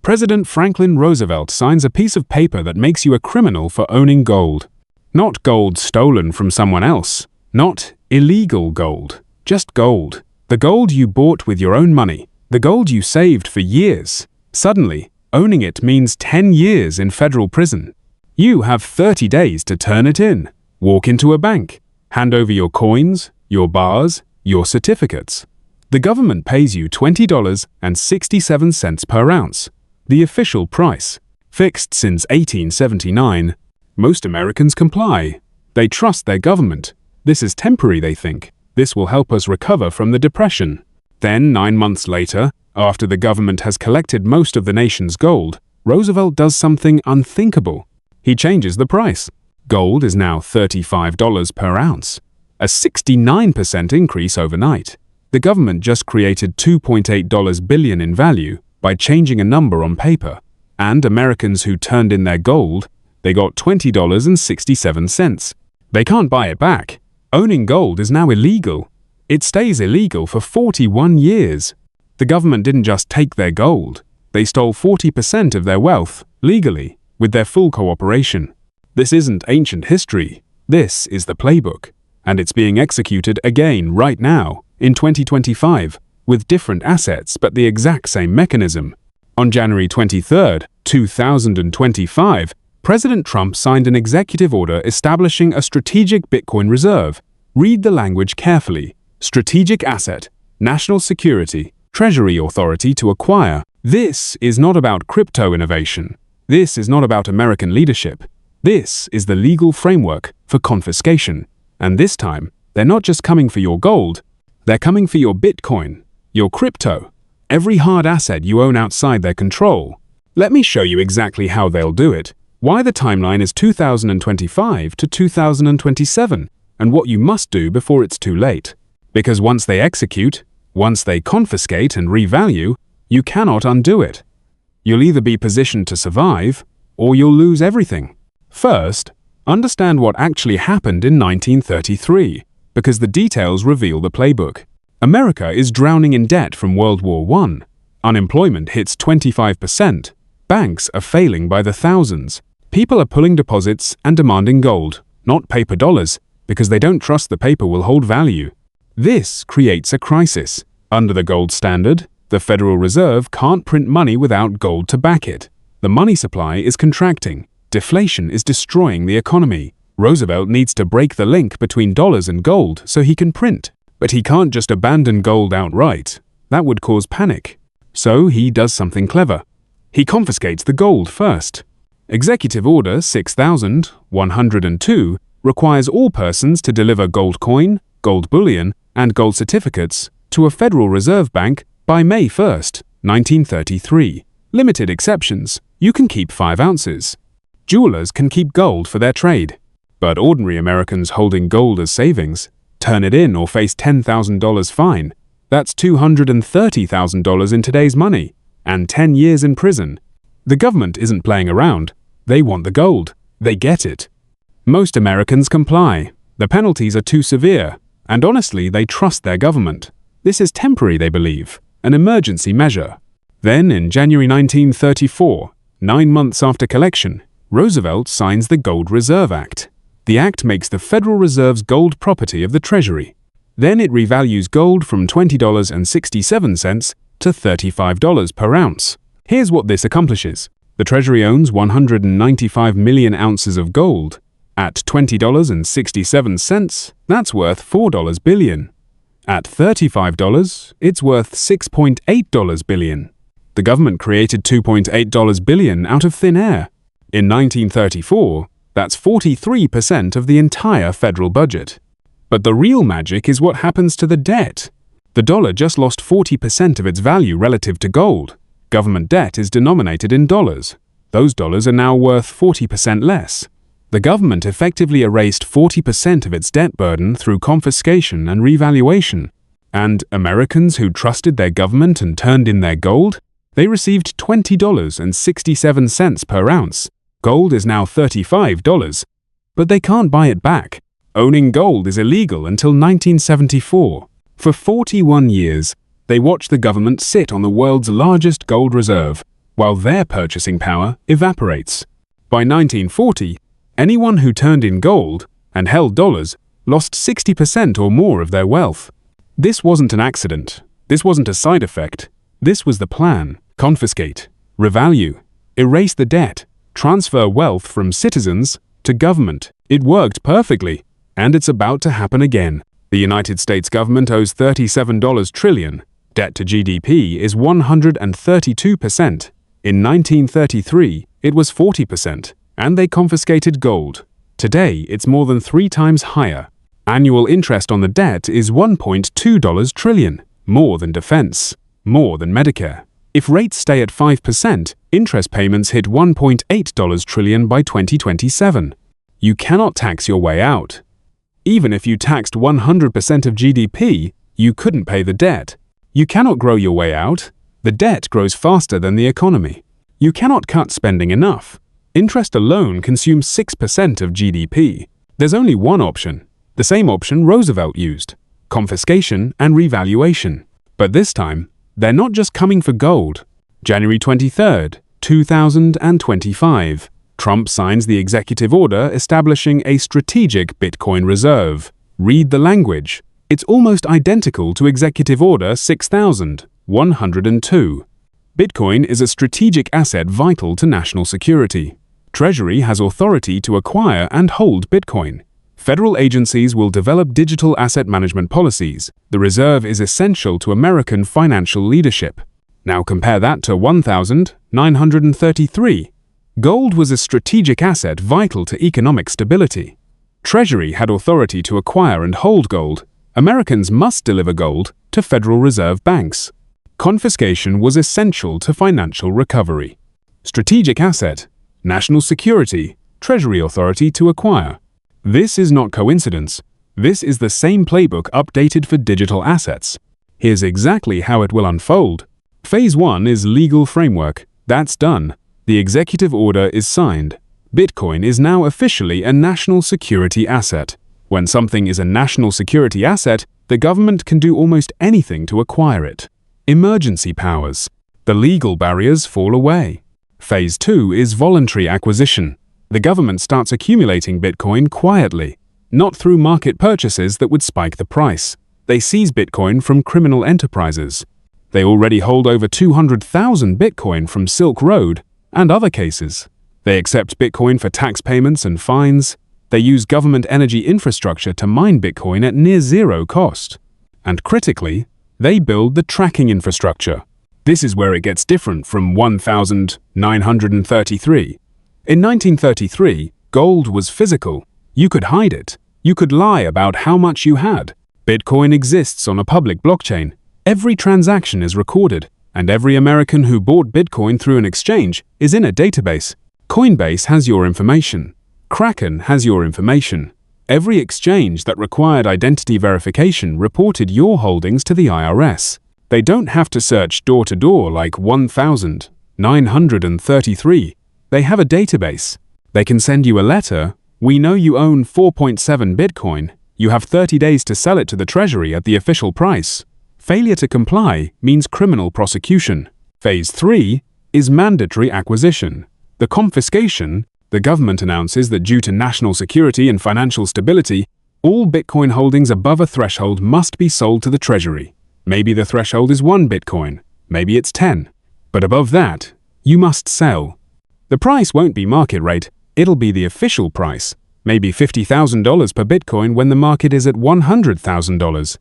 President Franklin Roosevelt signs a piece of paper that makes you a criminal for owning gold. Not gold stolen from someone else. Not illegal gold. Just gold. The gold you bought with your own money. The gold you saved for years. Suddenly, owning it means 10 years in federal prison. You have 30 days to turn it in. Walk into a bank. Hand over your coins, your bars, your certificates. The government pays you $20.67 per ounce. The official price. Fixed since 1879. Most Americans comply. They trust their government. This is temporary, they think. This will help us recover from the Depression. Then, 9 months later, after the government has collected most of the nation's gold, Roosevelt does something unthinkable. He changes the price. Gold is now $35 per ounce. A 69% increase overnight. The government just created $2.8 billion in value by changing a number on paper. And Americans who turned in their gold, they got $20.67. They can't buy it back. Owning gold is now illegal. It stays illegal for 41 years. The government didn't just take their gold. They stole 40% of their wealth, legally, with their full cooperation. This isn't ancient history. This is the playbook. And it's being executed again right now, in 2025, with different assets but the exact same mechanism. On January 23, 2025, President Trump signed an executive order establishing a strategic Bitcoin reserve. Read the language carefully. Strategic asset, national security, Treasury authority to acquire. This is not about crypto innovation. This is not about American leadership. This is the legal framework for confiscation. And this time, they're not just coming for your gold, they're coming for your Bitcoin, your crypto, every hard asset you own outside their control. Let me show you exactly how they'll do it, why the timeline is 2025 to 2027, and what you must do before it's too late. Because once they execute, once they confiscate and revalue, you cannot undo it. You'll either be positioned to survive, or you'll lose everything. First, understand what actually happened in 1933, because the details reveal the playbook. America is drowning in debt from World War I. Unemployment hits 25%. Banks are failing by the thousands. People are pulling deposits and demanding gold, not paper dollars, because they don't trust the paper will hold value. This creates a crisis. Under the gold standard, the Federal Reserve can't print money without gold to back it. The money supply is contracting. Deflation is destroying the economy. Roosevelt needs to break the link between dollars and gold so he can print. But he can't just abandon gold outright. That would cause panic. So he does something clever. He confiscates the gold first. Executive Order 6102 requires all persons to deliver gold coin, gold bullion, and gold certificates to a Federal Reserve Bank by May 1, 1933. Limited exceptions. You can keep 5 ounces. Jewelers can keep gold for their trade. But ordinary Americans holding gold as savings, turn it in or face $10,000 fine. That's $230,000 in today's money, and 10 years in prison. The government isn't playing around. They want the gold. They get it. Most Americans comply. The penalties are too severe, and honestly, they trust their government. This is temporary, they believe, an emergency measure. Then, in January 1934, 9 months after collection, Roosevelt signs the Gold Reserve Act. The act makes the Federal Reserve's gold property of the Treasury. Then it revalues gold from $20.67 to $35 per ounce. Here's what this accomplishes. The Treasury owns 195 million ounces of gold. At $20.67, that's worth $4 billion. At $35, it's worth $6.8 billion. The government created $2.8 billion out of thin air. In 1934, that's 43% of the entire federal budget. But the real magic is what happens to the debt. The dollar just lost 40% of its value relative to gold. Government debt is denominated in dollars. Those dollars are now worth 40% less. The government effectively erased 40% of its debt burden through confiscation and revaluation. And Americans who trusted their government and turned in their gold, they received $20.67 per ounce. Gold is now $35, but they can't buy it back. Owning gold is illegal until 1974. For 41 years, they watched the government sit on the world's largest gold reserve. while their purchasing power evaporates. By 1940, anyone who turned in gold and held dollars lost 60% or more of their wealth. This wasn't an accident. This wasn't a side effect. This was the plan. Confiscate, revalue, erase the debt, transfer wealth from citizens to government. It worked perfectly, and it's about to happen again. The United States government owes $37 trillion. Debt to GDP is 132%. In 1933, it was 40%, and they confiscated gold. Today, it's more than 3 times higher. Annual interest on the debt is $1.2 trillion, more than defense, more than Medicare. If rates stay at 5%, interest payments hit $1.8 trillion by 2027. You cannot tax your way out. Even if you taxed 100% of GDP, you couldn't pay the debt. You cannot grow your way out. The debt grows faster than the economy. You cannot cut spending enough. Interest alone consumes 6% of GDP. There's only one option, the same option Roosevelt used: confiscation and revaluation. But this time, they're not just coming for gold. January 23, 2025, Trump signs the executive order establishing a strategic Bitcoin reserve. Read the language. It's almost identical to Executive Order 6102. Bitcoin is a strategic asset vital to national security. Treasury has authority to acquire and hold Bitcoin. Federal agencies will develop digital asset management policies. The reserve is essential to American financial leadership. Now compare that to 1933. Gold was a strategic asset vital to economic stability. Treasury had authority to acquire and hold gold. Americans must deliver gold to Federal Reserve banks. Confiscation was essential to financial recovery. Strategic asset, national security, Treasury authority to acquire. This is not coincidence. This is the same playbook updated for digital assets. Here's exactly how it will unfold. Phase 1 is legal framework. That's done. The executive order is signed. Bitcoin is now officially a national security asset. When something is a national security asset, the government can do almost anything to acquire it. Emergency powers. The legal barriers fall away. Phase 2 is voluntary acquisition. The government starts accumulating Bitcoin quietly, not through market purchases that would spike the price. They seize Bitcoin from criminal enterprises. They already hold over 200,000 Bitcoin from Silk Road and other cases. They accept Bitcoin for tax payments and fines. They use government energy infrastructure to mine Bitcoin at near zero cost. And critically, they build the tracking infrastructure. This is where it gets different from 1933. In 1933, gold was physical. You could hide it. You could lie about how much you had. Bitcoin exists on a public blockchain. Every transaction is recorded, and every American who bought Bitcoin through an exchange is in a database. Coinbase has your information. Kraken has your information. Every exchange that required identity verification reported your holdings to the IRS. They don't have to search door to door like 1933. They have a database. They can send you a letter. We know you own 4.7 Bitcoin. You have 30 days to sell it to the Treasury at the official price. Failure to comply means criminal prosecution. Phase 3 is mandatory acquisition. The confiscation. The government announces that due to national security and financial stability, all Bitcoin holdings above a threshold must be sold to the Treasury. Maybe the threshold is 1 Bitcoin. Maybe it's 10. But above that, you must sell. The price won't be market rate. It'll be the official price. Maybe $50,000 per Bitcoin when the market is at $100,000.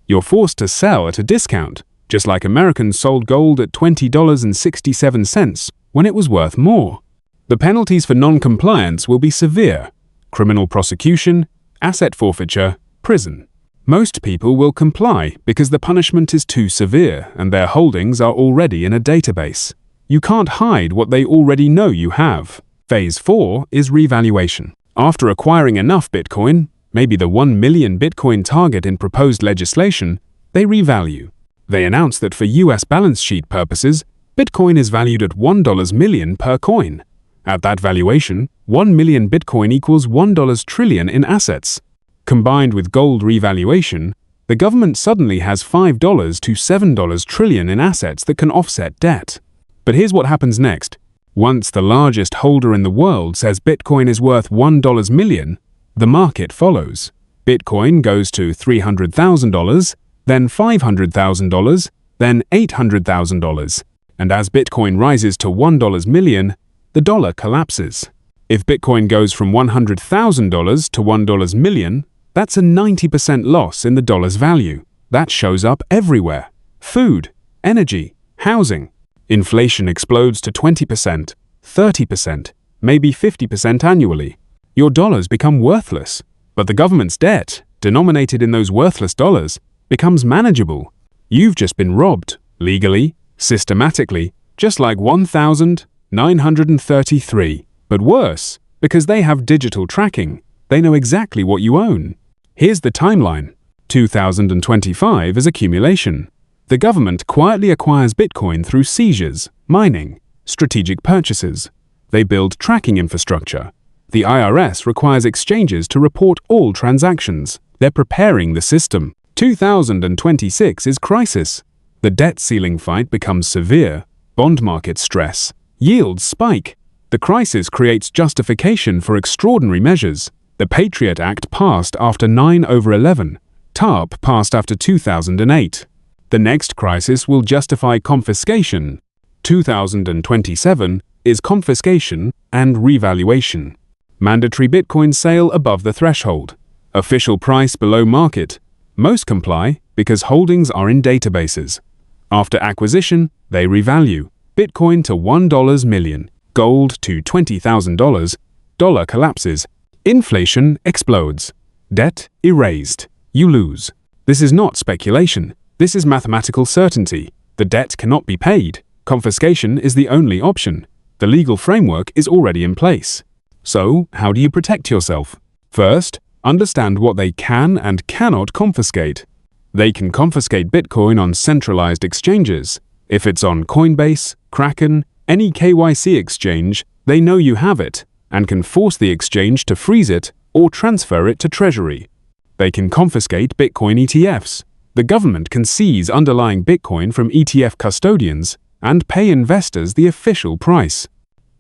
You're forced to sell at a discount, just like Americans sold gold at $20.67 when it was worth more. The penalties for non-compliance will be severe: criminal prosecution, asset forfeiture, prison. Most people will comply because the punishment is too severe and their holdings are already in a database. You can't hide what they already know you have. Phase 4 is revaluation. After acquiring enough Bitcoin, maybe the 1 million Bitcoin target in proposed legislation, they revalue. They announce that for US balance sheet purposes, Bitcoin is valued at $1 million per coin. At that valuation, 1 million Bitcoin equals $1 trillion in assets. Combined with gold revaluation, the government suddenly has $5 to $7 trillion in assets that can offset debt. But here's what happens next. Once the largest holder in the world says Bitcoin is worth $1 million, the market follows. Bitcoin goes to $300,000, then $500,000, then $800,000. And as Bitcoin rises to $1 million, the dollar collapses. If Bitcoin goes from $100,000 to $1 million, that's a 90% loss in the dollar's value. That shows up everywhere. Food, energy, housing. Inflation explodes to 20%, 30%, maybe 50% annually. Your dollars become worthless, but the government's debt, denominated in those worthless dollars, becomes manageable. You've just been robbed, legally, systematically, just like 1933. But worse, because they have digital tracking, they know exactly what you own. Here's the timeline. 2025 is accumulation. The government quietly acquires Bitcoin through seizures, mining, strategic purchases. They build tracking infrastructure. The IRS requires exchanges to report all transactions. They're preparing the system. 2026 is crisis. The debt ceiling fight becomes severe. Bond market stress. Yields spike. The crisis creates justification for extraordinary measures. The Patriot Act passed after 9/11. TARP passed after 2008. The next crisis will justify confiscation. 2027 is confiscation and revaluation. Mandatory Bitcoin sale above the threshold. Official price below market. Most comply because holdings are in databases. After acquisition, they revalue. Bitcoin to $1 million. Gold to $20,000. Dollar collapses. Inflation explodes. Debt erased. You lose. This is not speculation. This is mathematical certainty. The debt cannot be paid. Confiscation is the only option. The legal framework is already in place. So, how do you protect yourself? First, understand what they can and cannot confiscate. They can confiscate Bitcoin on centralized exchanges. If it's on Coinbase, Kraken, any KYC exchange, they know you have it and can force the exchange to freeze it or transfer it to Treasury. They can confiscate Bitcoin ETFs. The government can seize underlying Bitcoin from ETF custodians and pay investors the official price.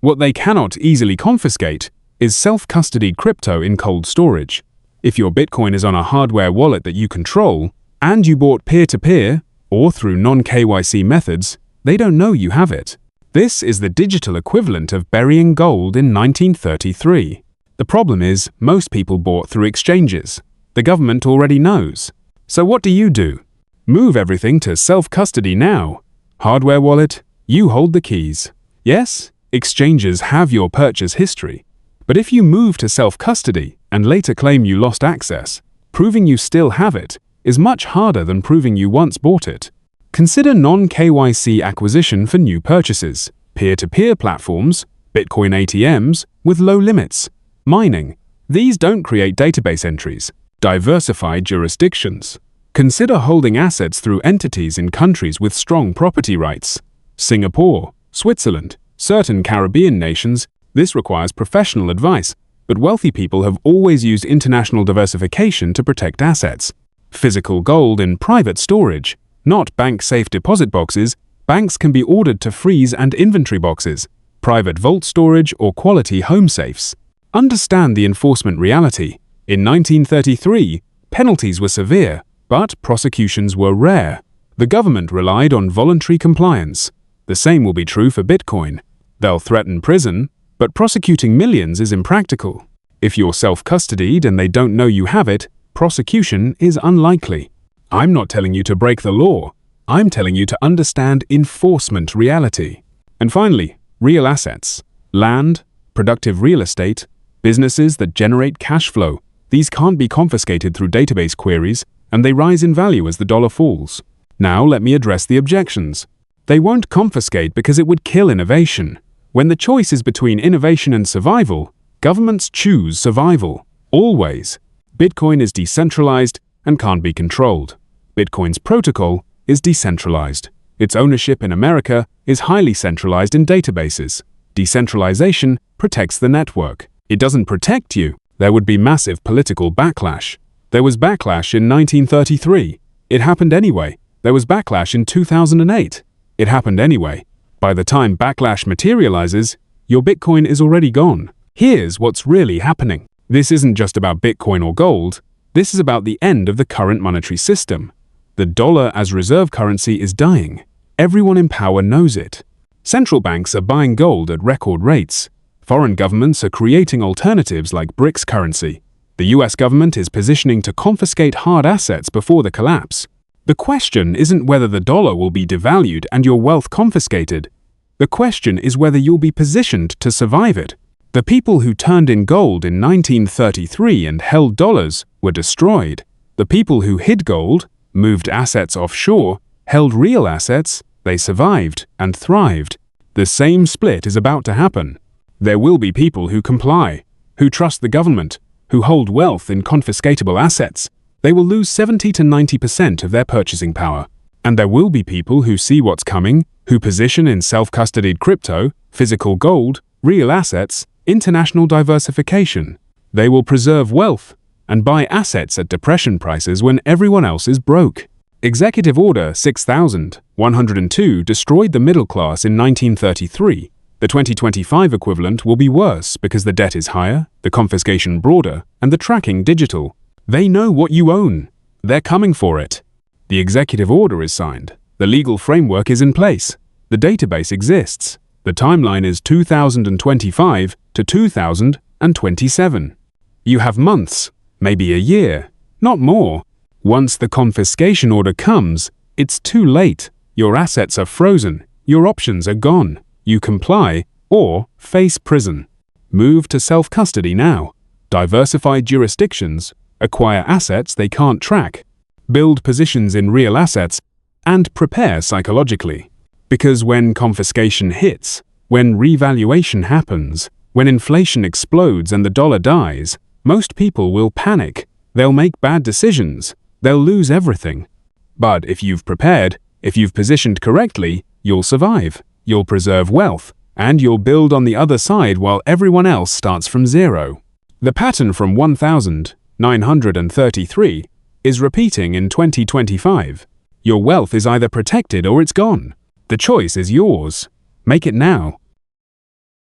What they cannot easily confiscate is self-custodied crypto in cold storage. If your Bitcoin is on a hardware wallet that you control, and you bought peer-to-peer or through non-KYC methods, they don't know you have it. This is the digital equivalent of burying gold in 1933. The problem is, most people bought through exchanges. The government already knows. So what do? Move everything to self-custody now. Hardware wallet, you hold the keys. Yes, exchanges have your purchase history. But if you move to self-custody and later claim you lost access, proving you still have it is much harder than proving you once bought it. Consider non-KYC acquisition for new purchases, peer-to-peer platforms, Bitcoin ATMs with low limits, mining. These don't create database entries. Diversified jurisdictions. Consider holding assets through entities in countries with strong property rights. Singapore, Switzerland, certain Caribbean nations. This requires professional advice, but wealthy people have always used international diversification to protect assets. Physical gold in private storage, not bank-safe deposit boxes. Banks can be ordered to freeze and inventory boxes, private vault storage or quality home safes. Understand the enforcement reality. In 1933, penalties were severe, but prosecutions were rare. The government relied on voluntary compliance. The same will be true for Bitcoin. They'll threaten prison, but prosecuting millions is impractical. If you're self-custodied and they don't know you have it, prosecution is unlikely. I'm not telling you to break the law. I'm telling you to understand enforcement reality. And finally, real assets. Land, productive real estate, businesses that generate cash flow. These can't be confiscated through database queries, and they rise in value as the dollar falls. Now let me address the objections. They won't confiscate because it would kill innovation. When the choice is between innovation and survival, governments choose survival. Always. Bitcoin is decentralized and can't be controlled. Bitcoin's protocol is decentralized. Its ownership in America is highly centralized in databases. Decentralization protects the network. It doesn't protect you. There would be massive political backlash. There was backlash in 1933. It happened anyway. There was backlash in 2008. It happened anyway. By the time backlash materializes, your Bitcoin is already gone. Here's what's really happening. This isn't just about Bitcoin or gold. This is about the end of the current monetary system. The dollar as reserve currency is dying. Everyone in power knows it. Central banks are buying gold at record rates. Foreign governments are creating alternatives like BRICS currency. The US government is positioning to confiscate hard assets before the collapse. The question isn't whether the dollar will be devalued and your wealth confiscated. The question is whether you'll be positioned to survive it. The people who turned in gold in 1933 and held dollars were destroyed. The people who hid gold, moved assets offshore, held real assets, they survived and thrived. The same split is about to happen. There will be people who comply, who trust the government, who hold wealth in confiscatable assets. They will lose 70 to 90% of their purchasing power. And there will be people who see what's coming, who position in self-custodied crypto, physical gold, real assets, international diversification. They will preserve wealth and buy assets at depression prices when everyone else is broke. Executive Order 6102 destroyed the middle class in 1933. The 2025 equivalent will be worse because the debt is higher, the confiscation broader, and the tracking digital. They know what you own. They're coming for it. The executive order is signed. The legal framework is in place. The database exists. The timeline is 2025 to 2027. You have months, maybe a year, not more. Once the confiscation order comes, it's too late. Your assets are frozen. Your options are gone. You comply or face prison. Move to self-custody now. Diversify jurisdictions. Acquire assets they can't track. Build positions in real assets and prepare psychologically. Because when confiscation hits, when revaluation happens, when inflation explodes and the dollar dies, most people will panic. They'll make bad decisions. They'll lose everything. But if you've prepared, if you've positioned correctly, you'll survive. You'll preserve wealth, and you'll build on the other side while everyone else starts from zero. The pattern from 1933 is repeating in 2025. Your wealth is either protected or it's gone. The choice is yours. Make it now.